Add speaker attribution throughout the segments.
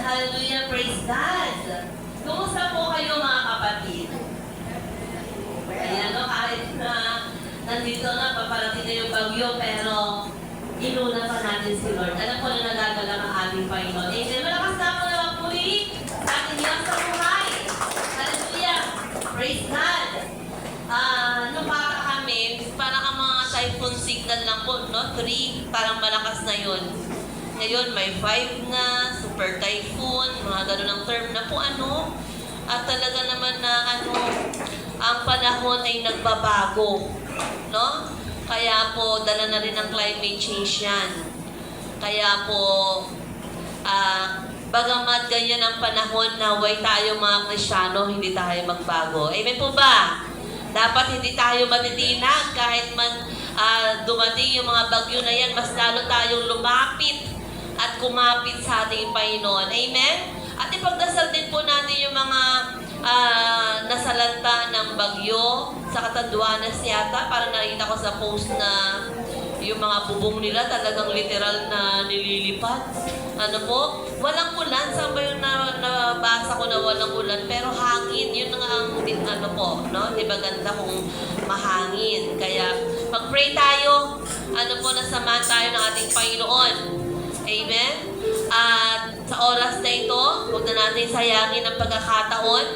Speaker 1: Hallelujah, praise God. Kumusta po kayo mga kapatid? Ayan, no, kahit na nandito na, paparating na yung bagyo, pero inuna pa natin si Lord. Alam ko na nagagalang ang ating Panginoon. Amen. Malakas na ako na magpuli sa ating Diyos sa buhay. Hallelujah, praise God. Nung bata kami, parang ang mga typhoon signal lang po, no? 3, parang malakas na yun. Ngayon, may 5 na, super typhoon, mga ganun ang term na po ano. At talaga naman na ano, ang panahon ay nagbabago. No? Kaya po, dala na rin ang climate change yan. Kaya po, bagamat ganyan ang panahon na way tayo mga Kristiyano, hindi tayo magbago. Amen po ba? Dapat hindi tayo matitinag kahit man dumating yung mga bagyo na yan, mas lalo tayong lumapit at kumapit sa ating Panginoon. Amen? At ipagdasal din po natin yung mga nasalanta ng bagyo sa Catanduanes yata. Parang nakita ko sa post na yung mga bubong nila talagang literal na nililipat. Ano po? Walang ulan. Saan ba yung nabasa ko na walang ulan? Pero hangin. Yun nga ang ano po. No? Di ba ganda kung mahangin? Kaya mag-pray tayo. Ano po, nasamahan tayo ng ating Panginoon. Amen? At sa oras na ito, huwag na natin sayangin ang pagkakataon.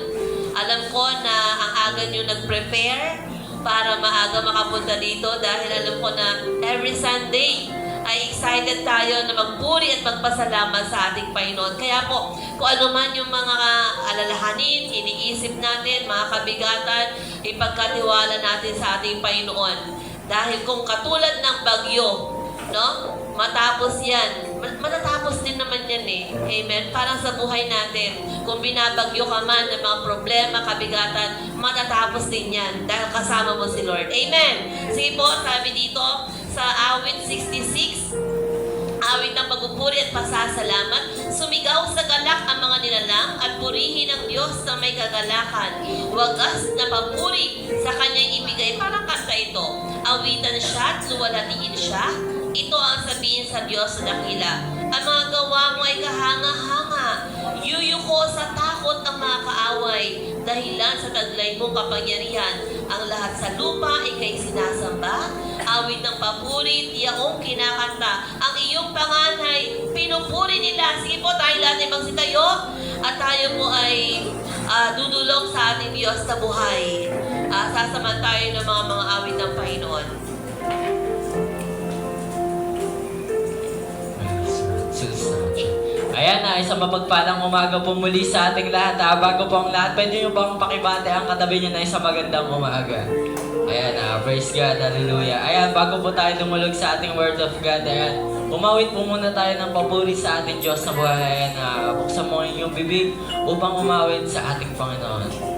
Speaker 1: Alam ko na ang aga nyo nag-prepare para maaga makapunta dito dahil alam ko na every Sunday ay excited tayo na magpuri at magpasalamat sa ating Panginoon. Kaya po, kung ano man yung mga alalahanin, iniisip natin, mga kabigatan, ipagkatiwala natin sa ating Panginoon. Dahil kung katulad ng bagyo, no? Matapos yan. Matatapos din naman yan eh. Amen? Parang sa buhay natin, kung binabagyo ka man ng mga problema, kabigatan, matatapos din yan dahil kasama mo si Lord. Amen? Sige po, sabi dito sa awit 66, awit ng pagpupuri at pasasalamat, sumigaw sa galak ang mga nilalang at purihin ang Diyos na may kagalakan. Wagas na papuri sa kanyang ibigay. Parang kanta ito. Awitan siya at luwalhatiin siya. Ito ang sabihin sa Diyos na dakila. Ang mga gawa mo ay kahanga-hanga. Yuyuko sa takot ang mga kaaway. Dahilan sa taglay mong kapangyarihan. Ang lahat sa lupa ay kay sinasamba. Awit ng papuri, tiyaong kinakanta. Ang iyong panganay, pinupuri nila. Sige po, tayo lahat ay magsitayo. At tayo po ay dudulog sa ating Diyos na buhay. Sasaman tayo ng mga awit ng Panginoon.
Speaker 2: Ayan na, isang mapagpalang umaga po muli sa ating lahat. Bago po ang lahat, pwede nyo bang pakibate ang katabi nyo na isang magandang umaga? Ayan na, praise God, hallelujah. Ayan, bago po tayo dumulog sa ating word of God, ayan, umawit po muna tayo ng papuri sa ating Diyos na buhay. Ayan, buksan mo yung bibig upang umawit sa ating Panginoon.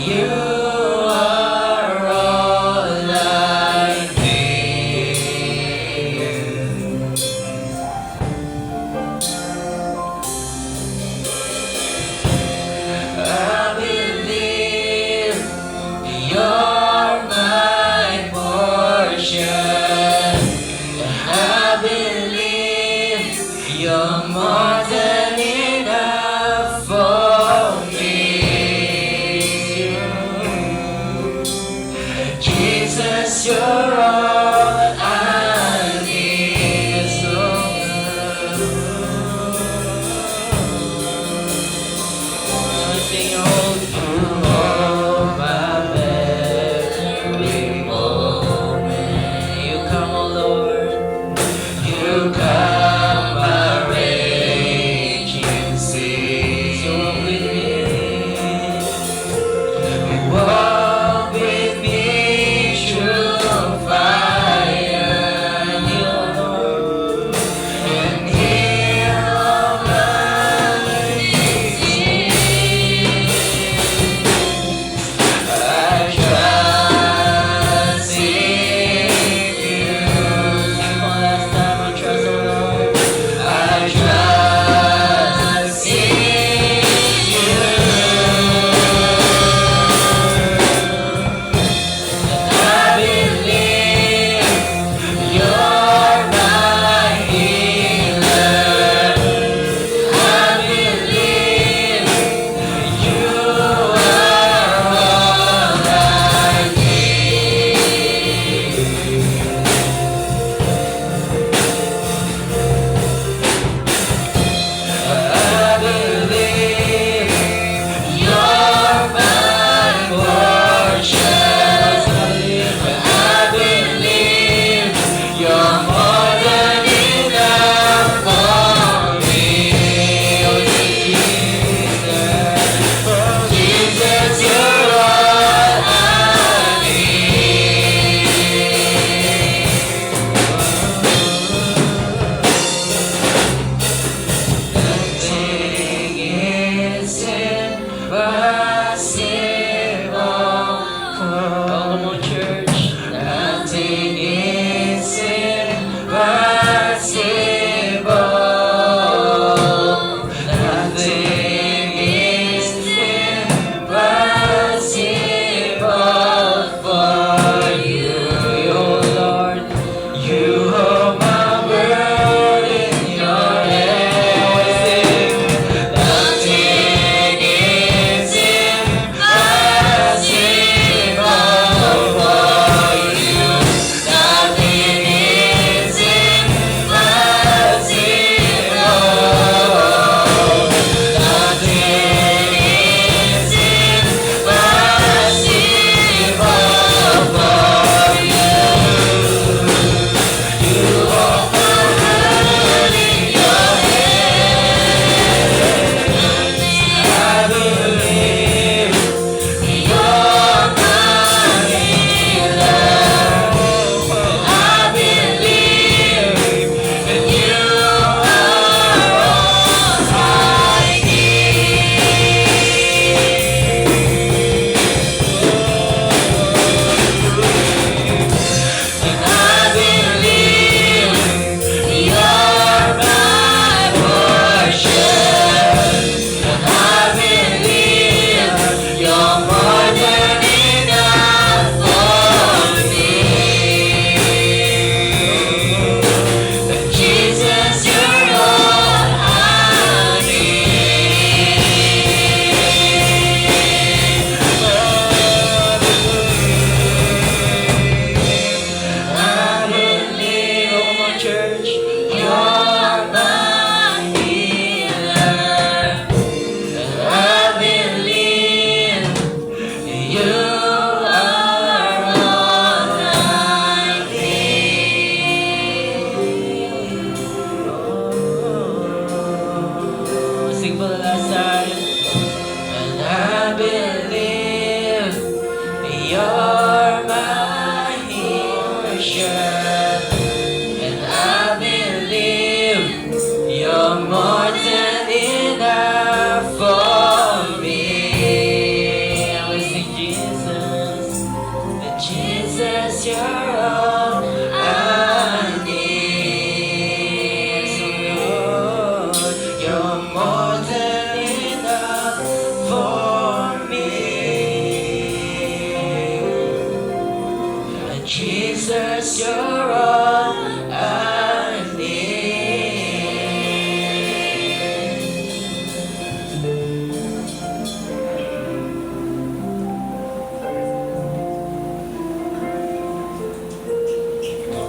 Speaker 3: You are all.
Speaker 2: impossible. Come on, church. Nothing is impossible. Nothing is impossible for you, oh Lord. You hold my world in your hands. Nothing is impossible for you. Nothing is impossible. Nothing is impossible for you. You hold my world in your hands. I believe you're my healer. I believe that you are all I need. And I believe you're my portion. And I believe you're more than enough for me. That Jesus, you're all I need. I believe, oh come on, church, you're my healer. And I believe you are all I need. Sing for the last time. And I believe you're my portion. And I believe you're more than enough for me. I will sing Jesus, that Jesus, you're all I need. So Lord, you're more than enough for me. And Jesus, you're all I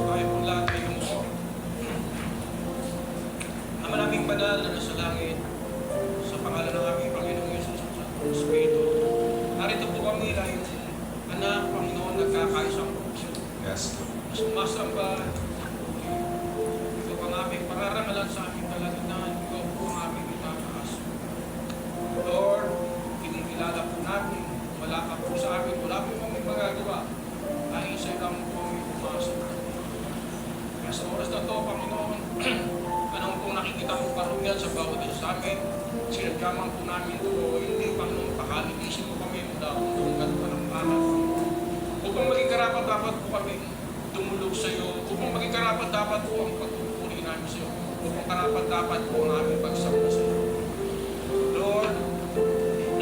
Speaker 3: Tayo po lahat ay umuo. Ama naming banal na nasa langit, sa pangalan ng aming Panginoong Yesus at sa Espiritu, narito po kami dahil anak, Panginoon, nagkakaisang puso.
Speaker 4: Yes.
Speaker 3: Mas sumasamba, ito ang aming pararangalan sa aming kalagitnaan, ito po ang aming itataas. Lord, kinikilala po namin, wala ka po sa amin, wala po kami magagawa, dahil sa ikaw po kami pumasa. Kaya sa oras na to, Panginoon, anong pong nakikita mong karunyan sa bawat isa sa amin, sinagyaman po namin ito, hindi, Panginoon, pakalinisin mo kami mula kung tungkad pa ng pangal. Upang maging karapat dapat po kami tumulog sa iyo, upang maging karapat dapat po ang pagpupuri namin sa iyo, upang karapat dapat po ang aming pagsamba sa iyo. Lord,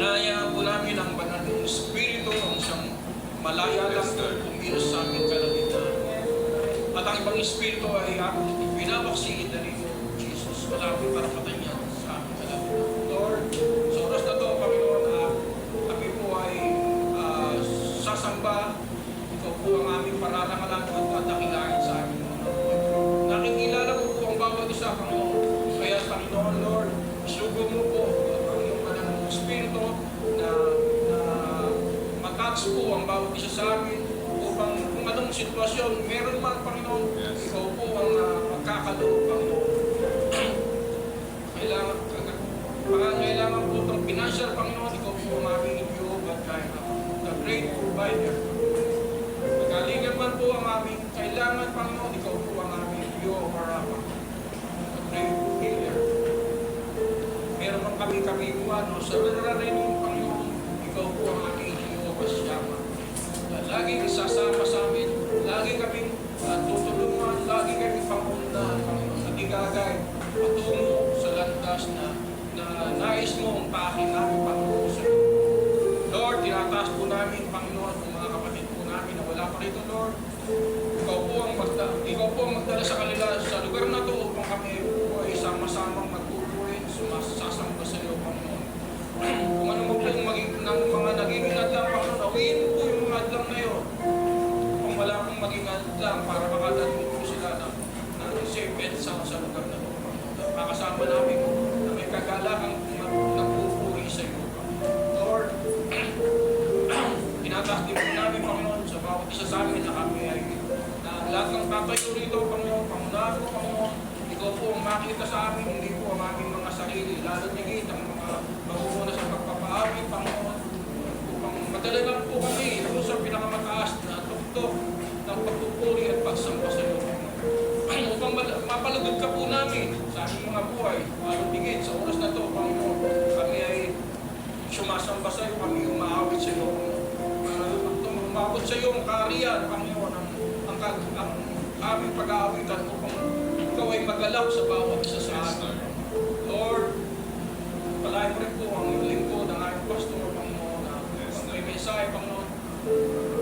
Speaker 3: nayaan po namin ang banal ng Espiritu, ang isang malaya lang po kumilos sa aming kalagitnaan. At ang ibang Espiritu ay pinawaksiin na rin, Jesus, wala akong karapatan yan sa aming kalagitnaan. Lord, sa oras na to, Panginoon, kami po ay sasamba. Ikaw po ang aming pararangalan at dakilain sa aming mga buhay. Nakikilala mo po ang bawat isa, Panginoon. Kaya, Panginoon, Lord, sugo mo po ang iyong banal ng Espiritu na matouch po ang bawat isa sa amin upang kung anong sitwasyon meron man, Panginoon,
Speaker 4: Yes.
Speaker 3: ikaw po ang magkakaloob, Panginoon. Kailangan po itong financial, Panginoon, ikaw po ang aming Jehovah Jireh, the great provider. Nagalingan man po ang aming kailangan, Panginoon, ikaw po ang aming Jehovah Rapha, the great healer. Meron mang kami kabiguan o sa raranin, Panginoon, ikaw po ang aking Jehovah Shammah. Laging isasama sa amin, lagi kaming tutulungan, lagi kaming pangunahan, Panginoon, at igagay patungo sa landas na nais mo ang pakin namin, Panginoon, sa iyo. Lord, tinataas po namin, Panginoon, ang mga kapatid po namin na wala pa rito, Lord. Ikaw po ang magdala sa kanila sa lugar na to upang kami po ay sama-samang magtutuwin, sumasasamba sa iyo, Panginoon. Kung ano mo po yung ng mga naging adlang, Panginoon, awiin mo po yung mga adlang na yun. Kung wala pong maging adlang para makadating po sila ng safe and sound sa lugar na to, Panginoon. Makasama namin na may kagalakang nagpupuwi sa iyo, Lord. Tinataas din po namin, Panginoon, sa bawat isa sa amin na kami ay lahat ng tatayo rito, Panginoon, pangunahan mo, Panginoon. Ikaw po ang makita sa amin, hindi po ang aming mga sarili. Lalo nigit ang mga mahumuna sa pagpapaawit, Panginoon. Upang madala lang po kami ito sa pinakamataas na tuktok ng pagpupuri at pagsamba sa iyo, Panginoon. Upang mapalugod ka po namin sa aming mga buhay. Lalo nigit sa oras na ito, Panginoon, kami ay sumasamba sa iyo, kami umaawit sa iyo, umabot sa iyo ang kaharian, Panginoon, ang aming pag-aawitan upang ikaw ay magalap sa bawat isa sa atin. Lord, palayan mo rin po ang lingkod ng aming pastor, Panginoon, na may mensahe, Panginoon.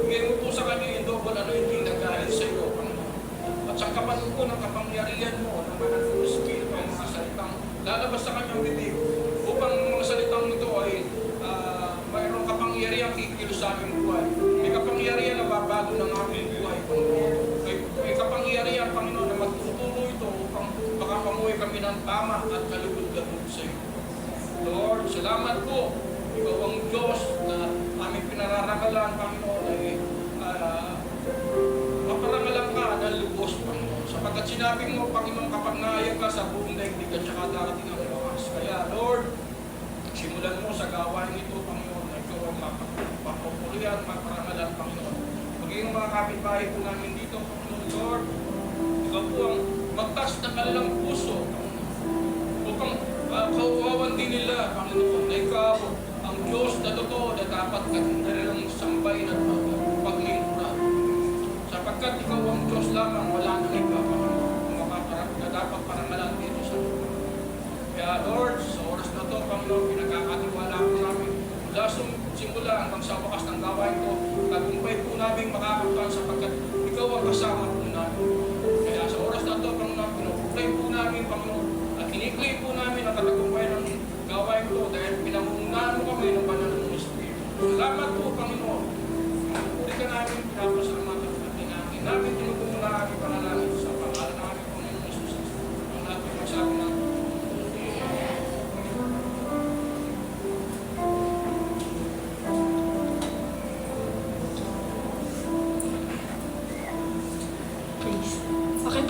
Speaker 3: Bigay mo po sa kanya yung double anointing na galing sa iyo, Panginoon. At sangkapan mo po ng kapangyarihan mo, ng mga spirit, ang mga salitang lalabas sa kanyang bibig, upang mga salitang ito ay mayroong kapangyarihan kikilos sa aming buhay. May kapangyarihan na babago ng aming buhay, Panginoon. May kapangyarihan, Panginoon, na magtutulong ito upang makapamuhay kami ng tama at kalugod-lugod sa iyo. Lord, salamat po. Ikaw ang Diyos na aming pinararagalan, Panginoon, ay maparangalan ka ng lubos, Panginoon. Sapagkat sinabi mo, Panginoon, kapag naayag ka sa buong daigdig at saka darating ang lakas. Kaya, Lord, simulan mo sa gawain ito, Panginoon, na ikaw ang mapapupurihan, maparangalan, Panginoon. Maging mga kapitbahay po namin dito, Panginoon, Lord, ikaw po ang magtas ng kanilang puso, Panginoon. Upang kauwawan din nila, Panginoon, na ikaw ang Diyos na totoo na dapat kanilang sambahin at paglingkuran. Sapagkat ikaw ang Diyos lamang, wala nang iba, Panginoon, na dapat parangalan dito sa mundo. Kaya, Lord, sa oras na ito, Panginoon, pinagkakatiwala po namin mula simula hanggang sa wakas ng gawain ko, tagumpay po namin makakamtan sapagkat ikaw ang kasama po namin. Kaya sa oras na ito, Panginoon, pinupuklay po namin, Panginoon, at kiniklay po namin ang katagumpay ng gawain ko dahil pinangungunahan mo kami ng banal ng Espiritu. Salamat po, Panginoon. Pinupuri ka namin, pinapasalamatan at tinangin namin, tinutulong na aming panalangin sa pangalan ng aming Panginoon Jesus. Ang lahat ng magsabi namin.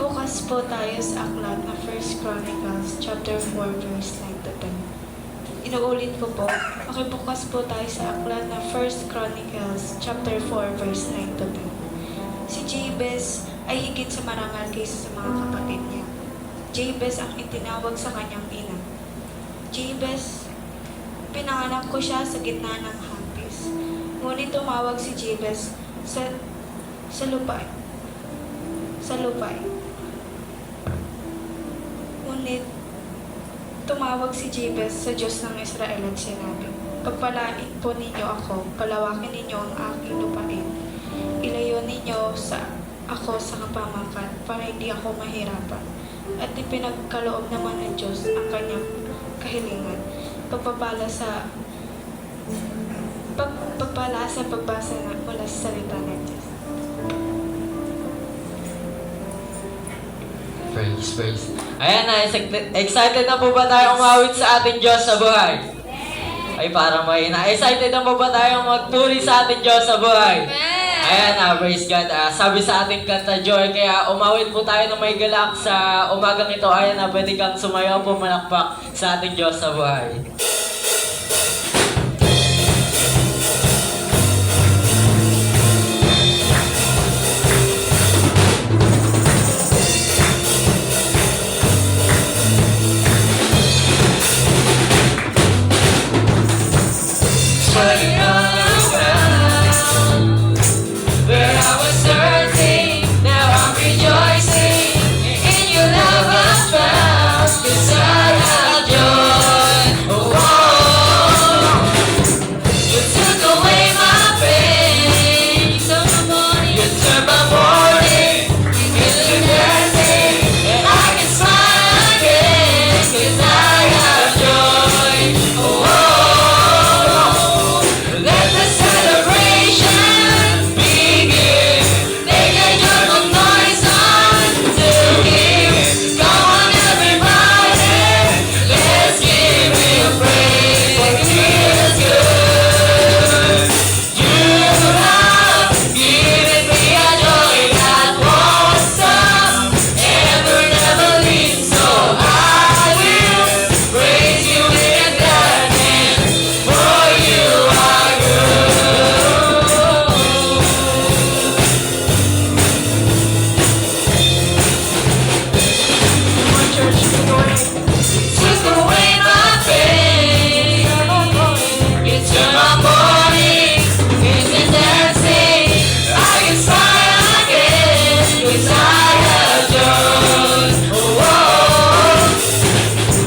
Speaker 4: Bukas po tayo sa aklat na 1 Chronicles chapter 4 verse 9 to 10. Inuulit ko po, makibukas po tayo sa aklat na 1 Chronicles chapter 4 verse 9 to 10. Si Jabez ay higit sa marangal kaysa sa mga kapatid niya. Jabez ang itinawag sa kanyang ina. Jabez, pinanganak ko siya sa gitna ng hapis. Ngunit tumawag si Jabez sa lupay. Ngunit tumawag si Jabez sa Diyos ng Israel at sinabi, pagpalain po ninyo ako, palawakin ninyo ang aking lupain. Ilayo ninyo ako sa kapamakan para hindi ako mahirapan. At ipinagkaloob naman ng Diyos ang kanyang kahilingan. Pagpapala sa pagbasa mula sa salita ng Diyos.
Speaker 2: Praise. Ayan na, excited na po ba tayo umawit sa ating Diyos sa buhay? Ay, parang mahina. Excited na po ba tayo magturi sa ating Diyos sa buhay? Ayan na, praise God. Sabi sa ating kanta, Joy, kaya umawit po tayo ng may galak sa umagang ito. Ayan na, pwede kang sumayaw po malakpak sa ating Diyos sa buhay. turning around. Where I was hurting, now I'm rejoicing. In your love I found, 'cause I have joy. Oh, you took away my pain. You turned my morning into dancing. And I can smile again, 'cause I have joy. Oh, let the celebration begin. Make a joyful noise unto Him. Come on, everybody, let's give Him praise. For He is good. You have given me a joy that won't stop and will never leave. So I will praise You in gladness, for You are good. Took away my pain. You turned my morning into dancing. I can smile again, 'cause I have joy.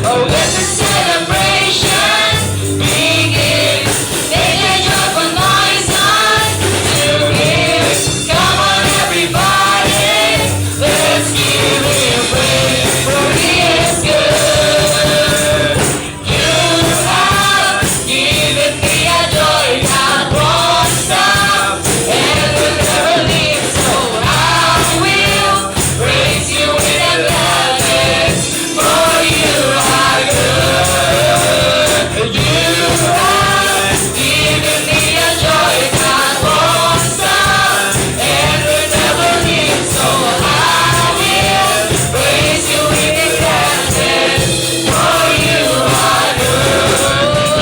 Speaker 2: Oh, let the celebration begin. Make a joyful noise unto Him. Come on, everybody, let's give Him praise, for He is good. You have given me a joy that won't stop and will never leave. So I will praise You in gladness, for You are good. You have given me a joy that won't stop and will never leave. So I will praise You in gladness, for You are good.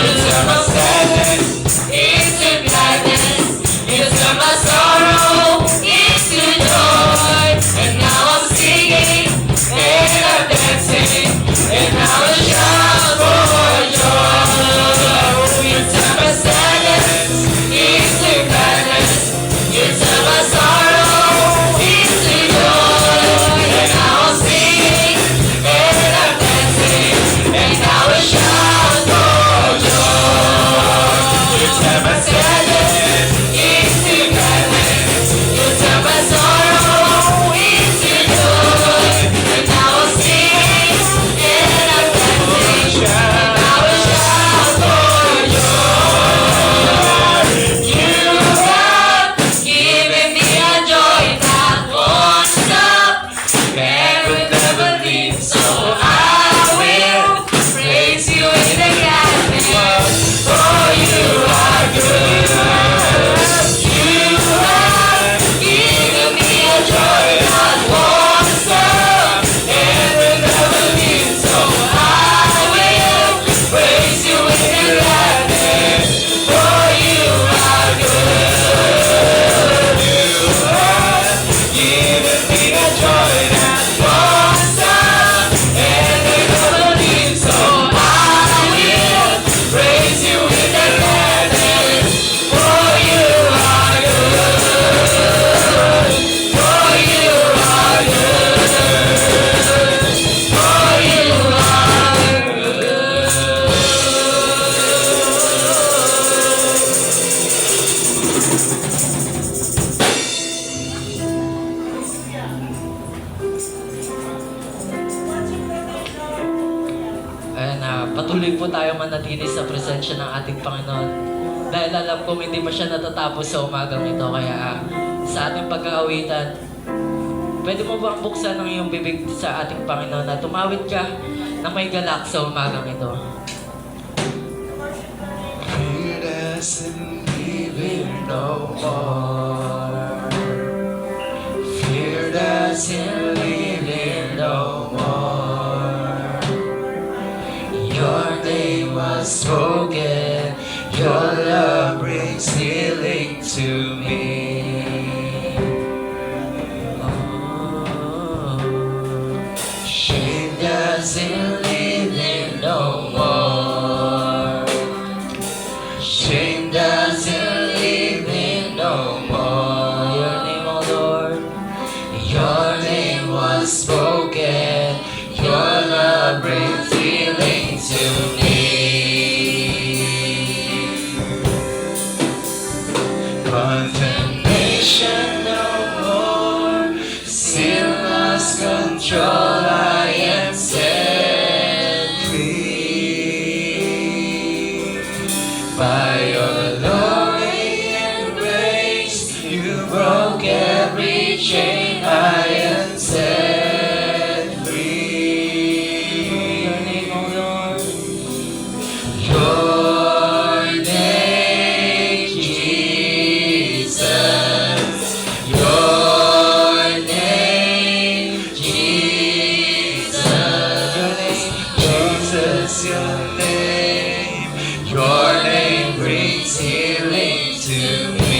Speaker 2: You turn my sadness into gladness. You turn my sorrow into joy. And now I'm singing and I'm dancing, and now I shout for joy. You turn my sadness into gladness. You turn my sorrow into joy. And now I'm singing and I'm dancing, and now I shout for joy. You turn my sadness into gladness. You turn my sorrow into joy. And now I'm singing and I'm dancing, and now I shout for joy. You have given me a joy that won't stop and will never leave. So I will praise You in the gladness, for You are good. You have given me a joy that won't stop and will never leave. So I will praise You in the gladness, for You are good. You have given me a joy that won't stop and will never leave. So I will praise You in the gladness, for You are good. For You are good. For You are Ayan na, patuloy po tayo manatili sa presensya ng ating Panginoon. Dahil alam kong hindi pa siya natatapos sa umagang ito. Kaya sa ating pag-aawitan, pwede mo bang buksan ang iyong bibig sa ating Panginoon at tumawid ka na may galak sa umagang ito?
Speaker 5: Fear doesn't leave him no more. Fear doesn't leave him no more. Your name was spoken. Your love brings healing to me. Shame doesn't leave him no more. Shame doesn't leave me no more.
Speaker 2: Your name, O Lord.
Speaker 5: Your name was spoken, your love brings healing to me. Condemnation no more, sin lost control, I am set free. By your glory and grace, you broke every chain, I am set free.
Speaker 2: Your name, O Lord.
Speaker 5: Your name, Jesus. Your name, Jesus. Jesus, your name. Your name brings healing to me.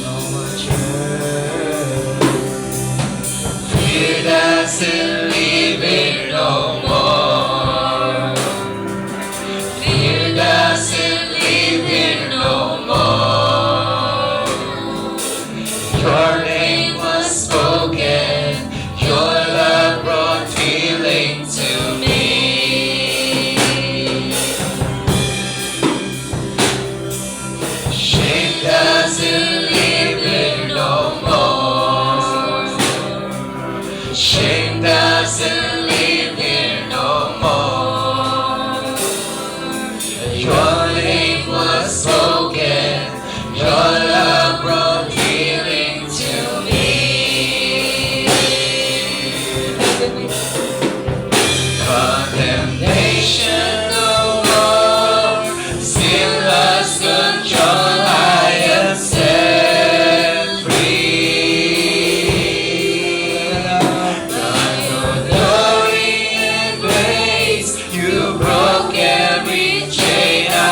Speaker 2: No more church.
Speaker 5: Fear doesn't leave me no more. Fear doesn't leave me no more. Your name was spoken, your love brought healing to me. Shame doesn't leave me no more. Shame doesn't leave me no more. Your name was spoken, your love brought healing to me. Condemnation no more, sin lost control, I am set free. By your glory and grace, you broke every chain, I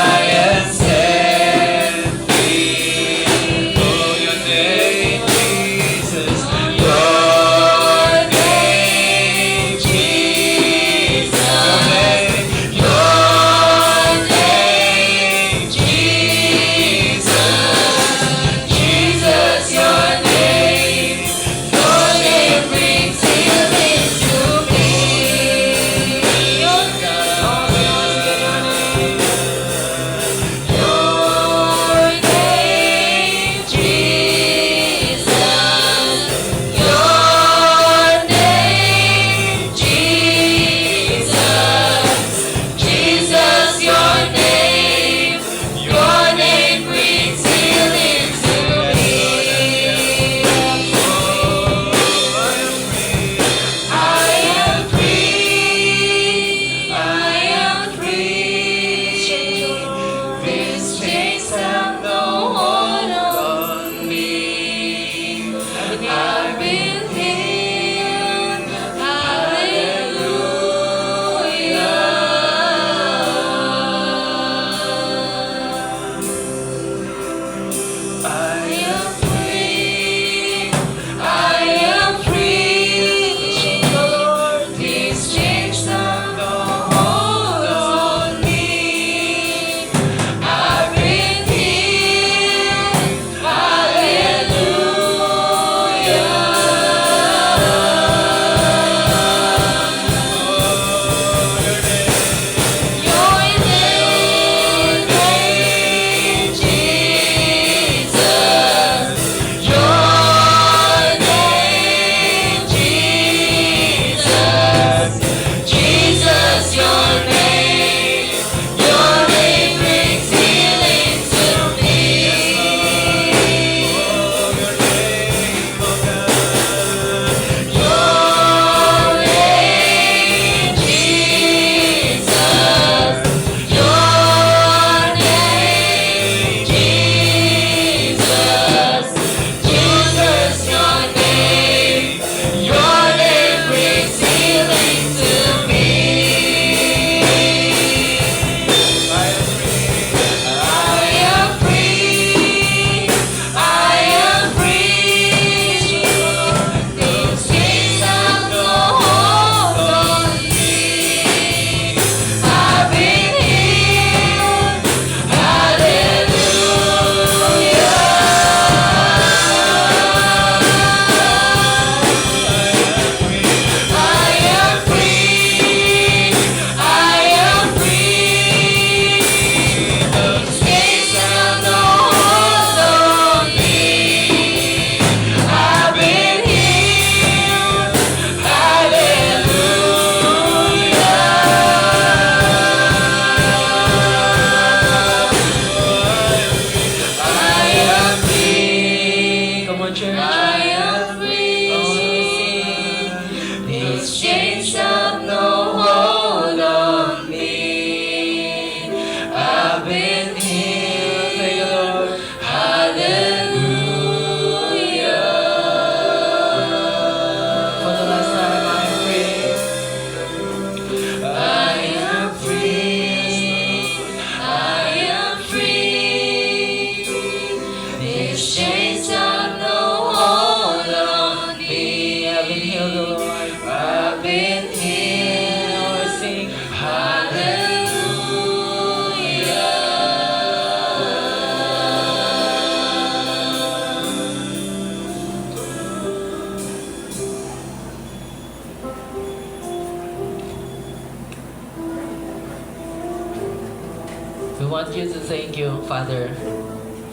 Speaker 2: We want you to thank you, Father,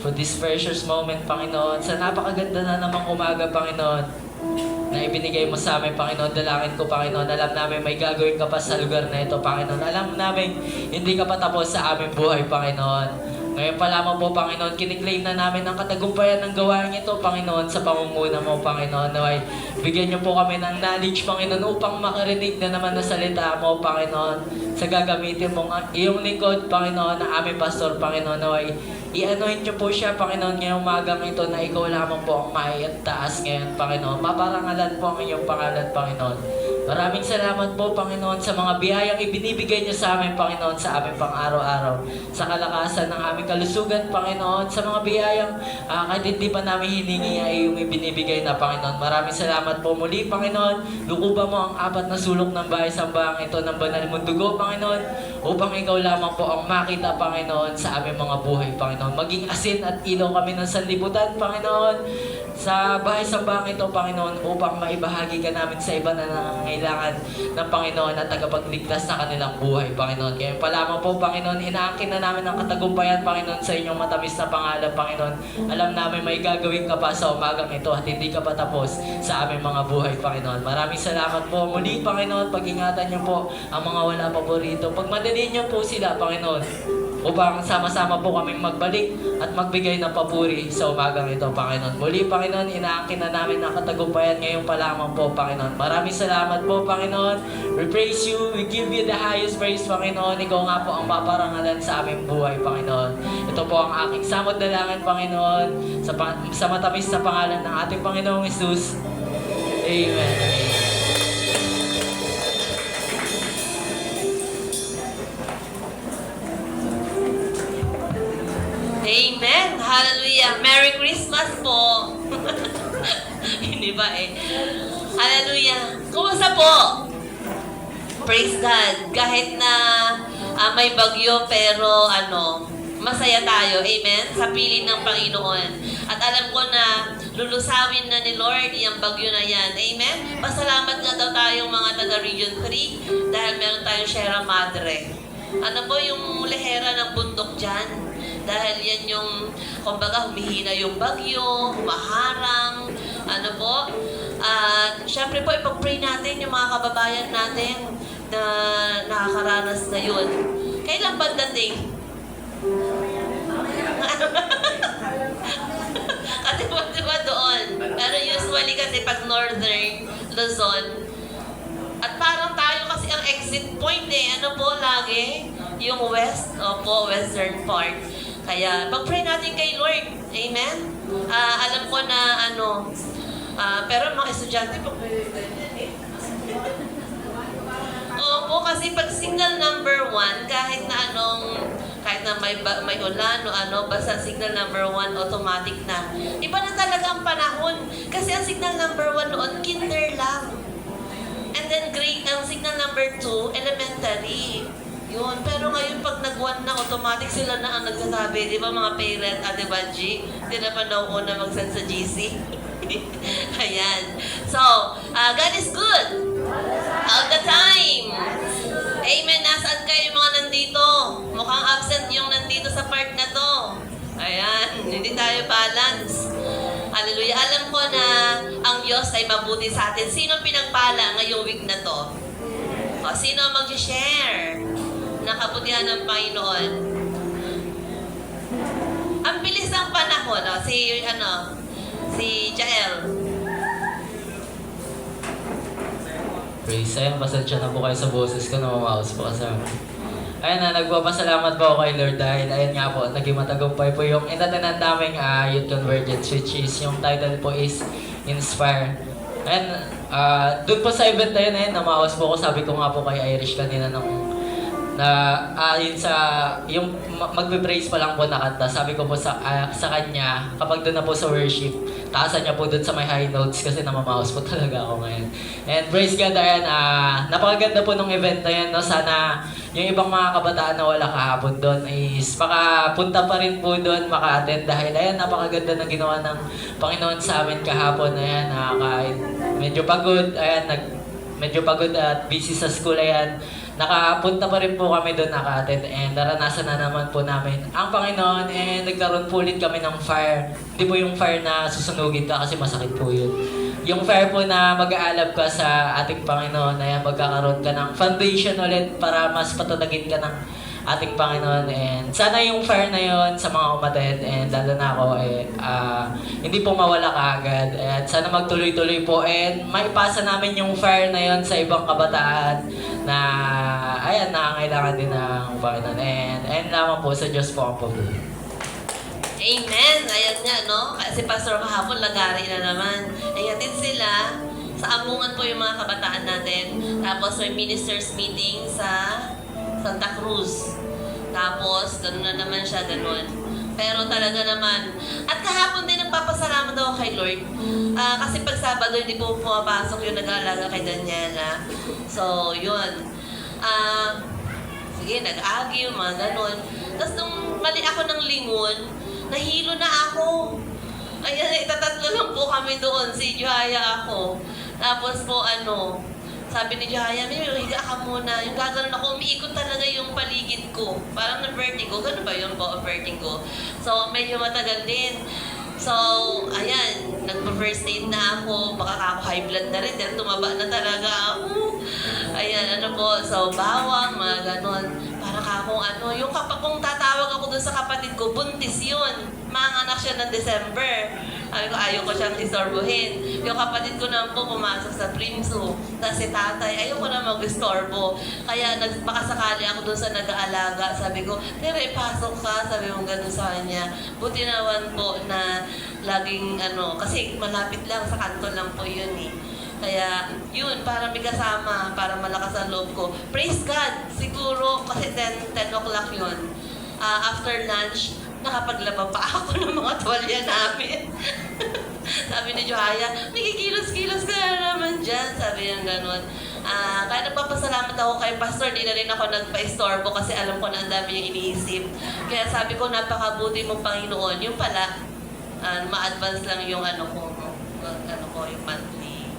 Speaker 2: for this precious moment, Panginoon. Sa napakaganda na namang umaga, Panginoon, na ibinigay mo sa amin, Panginoon. Dalangin ko, Panginoon. Alam namin may gagawin ka pa sa lugar na ito, Panginoon. Alam namin hindi ka pa tapos sa aming buhay, Panginoon. Ngayon pa lamang po, Panginoon, kiniklaim na namin ang katagumpayan ng gawain ito, Panginoon, sa pangunguna mo, Panginoon. Naway, bigyan niyo po kami ng knowledge, Panginoon, upang makarinig na naman na salita mo, Panginoon, sa gagamitin mong iyong lingkod, Panginoon, na aming pastor, Panginoon. Naway, i-anoint niyo po siya, Panginoon, ngayong umagang ito na ikaw lamang po ang taas ngayon, Panginoon. Maparangalan po ang inyong pangalan, Panginoon. Maraming salamat po, Panginoon, sa mga biyayang ibinibigay niyo sa amin, Panginoon, sa aming pang-araw-araw, sa kalakasan ng aming kalusugan, Panginoon, sa mga biyayang kahit hindi pa namin hiningi ay yung ibinibigay na, Panginoon. Maraming salamat po muli, Panginoon. Lukuban mo ang apat na sulok ng bahay-sambahang ito ng banal mong dugo, Panginoon, upang ikaw lamang po ang makita, Panginoon, sa aming mga buhay, Panginoon. Maging asin at ilaw kami ng sanlibutan, Panginoon, sa bahay-sambahang ito, Panginoon, upang maibahagi ka namin sa iba na nangangailangan ng Panginoon at tagapagligtas sa kanilang buhay, Panginoon. Kaya pa lamang po, Panginoon, inaangkin na namin ang katagumpayan, Panginoon, sa inyong matamis na pangalan, Panginoon. Alam namin may gagawin ka pa sa umagang ito at hindi ka pa tapos sa aming mga buhay, Panginoon. Maraming salamat po. Muli, Panginoon, pag-ingatan niyo po ang mga wala pa po rito. Pagmadali niyo po sila, Panginoon, upang sama-sama po kaming magbalik at magbigay ng papuri sa umagang ito, Panginoon. Muli, Panginoon, inaangkin na namin ang katagumpayan ngayon pa lamang po, Panginoon. Maraming salamat po, Panginoon. We praise you. We give you the highest praise, Panginoon. Ikaw nga po ang maparangalan sa aming buhay, Panginoon. Ito po ang aking samot dalangin, Panginoon, sa matamis na pangalan ng ating Panginoong Jesus. Amen.
Speaker 1: Amen! Hallelujah! Merry Christmas po! Hindi ba eh? Hallelujah! Kumusta po? Praise God! Kahit na may bagyo pero masaya tayo. Amen? Sa piling ng Panginoon. At alam ko na lulusawin na ni Lord yung bagyo na yan. Amen? Pasalamat nga daw tayong mga taga Region 3 dahil meron tayong Sierra Madre. Ano po yung lehera ng bundok dyan? Dahil yan yung, kumbaga, humihina yung bagyo, humaharang, At syempre po, ipag-pray natin yung mga kababayan natin na nakakaranas ngayon. Kailan ba dating? Kasi diba doon? Pero usually kasi pag Northern Luzon, at parang tayo kasi ang exit point lagi? Yung west, western part. Kaya, pag-pray natin kay Lord. Amen? Alam ko na, pero mga estudyante, pag-pray Opo, kasi pag signal number 1, kahit na may ulan basta signal number 1, automatic na. Iba na talaga ang panahon. Kasi ang signal number 1 noon, kinder lang. And then grade, ang signal number 2, elementary. Yun. Pero ngayon, pag nag-1 na, automatic sila na ang nagsasabi. Di ba mga parent, di ba, G? Di na pa nauuna mag-send sa GC. Ayan. So, God is good. All the time. Amen. Nasaan kayo yung mga nandito? Mukhang absent yung nandito sa part na to. Ayan. Hindi tayo balance. Hallelujah. Alam ko na ang Diyos ay mabuti sa atin. Sino pinagpala ngayong week na to? O, sino mag-share ng kabutihan ng Panginoon? Ang bilis ng panahon, si Jael.
Speaker 2: Praise Him. Pasensya na po kayo sa boses ko na mamaos po kasama. Ayun na, nagpapasalamat po ako kay Lord dahil ayun nga po, naging matagumpay po yung inatanan naming Youth Convergence, which is yung title po is Inspire. And doon po sa event na yun, namawas po ako, sabi ko nga po kay Irish kanina yung magbe-praise pa lang po na kanta, sabi ko po sa kanya, kapag doon na po sa worship, taasan niya po doon sa may high notes kasi namamaos po talaga ako ngayon. And praise God, ayan, napakaganda po nung event na yan, no? Sana yung ibang mga kabataan na wala kahapon doon is makapunta pa rin po doon, maka-attend dahil ayan, napakaganda na ginawa ng Panginoon sa amin kahapon, ayan, kahit medyo pagod, ayan, medyo pagod at busy sa school, ayan, nakapunta pa rin po kami doon naka-attend and naranasan na naman po namin ang Panginoon and nagkaroon po ulit kami ng fire. Hindi po yung fire na susunugin ka kasi masakit po yun. Yung fire po na mag-aalab ka sa ating Panginoon, ayan, magkakaroon ka ng foundation ulit para mas patatagin ka ng ating Panginoon. And sana yung fire na yon sa mga umattend and lalo na ako, hindi po mawala kaagad. At sana magtuloy-tuloy po and maipasa namin yung fire na yon sa ibang kabataan na, ayan, nakangailangan din ng Panginoon. And lamang po sa Diyos po ang pabuli.
Speaker 1: Amen! Ayan nga, no? Kasi Pastor kahapon, lagari na naman. Ayatin sila. Sa Ambungan po yung mga kabataan natin. Tapos may ministers meeting sa Santa Cruz. Tapos, ganun na naman siya, ganun. Pero talaga naman. At kahapon din nagpapasalamat ako kay Lord. Kasi pag Sabado, hindi po pumapasok yung nag-aalaga kay Daniela. So, yun. Sige, nag-argue, mga ganun. Tapos nung mali ako ng lingon, nahilo na ako. Ayan, itatatlo lang po kami doon. Si Joaya ako. Tapos po, sabi ni Joaya, may higa ka muna. Yung gaganon ako, umiikot talaga yung paligid ko. Parang na-vertigo. Ganun ba yun po, vertigo? So, medyo matagal din. So, ayan, nagpa-first aid na ako. Baka ako high blood na rin. Dahil tumaba na talaga ako. Ayan, so, bawang, mga ganon. Para kakong yung kung tatawag ako dun sa kapatid ko, buntis yun. Manganak siya ng December. Sabi ko, ayaw ko siyang istorbohin. Yung kapatid ko naman po pumasok sa primso. Tapos si tatay, ayaw ko na mag-istorbo. Kaya makasakali ako dun sa nag-aalaga. Sabi ko, pero ipasok ka. Sabi mo gano'n sa kanya. Buti naman po na laging kasi malapit lang, sa kanto lang po yun eh. Kaya, yun, para may kasama, para malakas ang loob ko. Praise God! Siguro, kasi 10 o'clock yun. After lunch, nakapaglaba pa ako ng mga tuwalya namin. Sabi ni Joaya, may kikilos-kilos ka na naman dyan. Sabi niya gano'n. Kaya nagpapasalamat ako kay Pastor, di na rin ako nagpa-istorbo kasi alam ko na ang dami yung iniisip. Kaya sabi ko, napakabuti mong Panginoon. Yung pala, ma-advance lang yung yung monthly.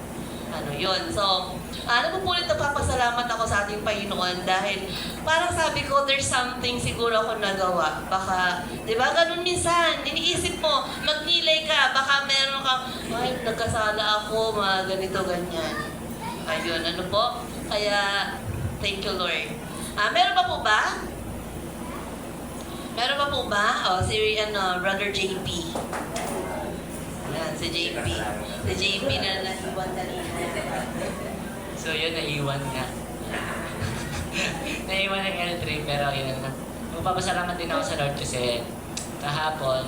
Speaker 1: Yun. So, napupulit na papasalamat ako sa ating Panginoon dahil parang sabi ko, there's something siguro ako nagawa. Baka, di ba, ganun minsan, iniisip mo, magnilay ka, baka meron kang, ay, nagkasala ako, mga ganito, ganyan. Ayun, po? Kaya, thank you, Lord. Meron pa po ba? Meron pa po ba? Si Brother JP. Ayan, si JP. Si JP na naiwan kanina.
Speaker 2: So yun, naiwan nga. Naiwan ng L3 pero yun na. Magpapasalamat din ako sa Lord kasi kahapon,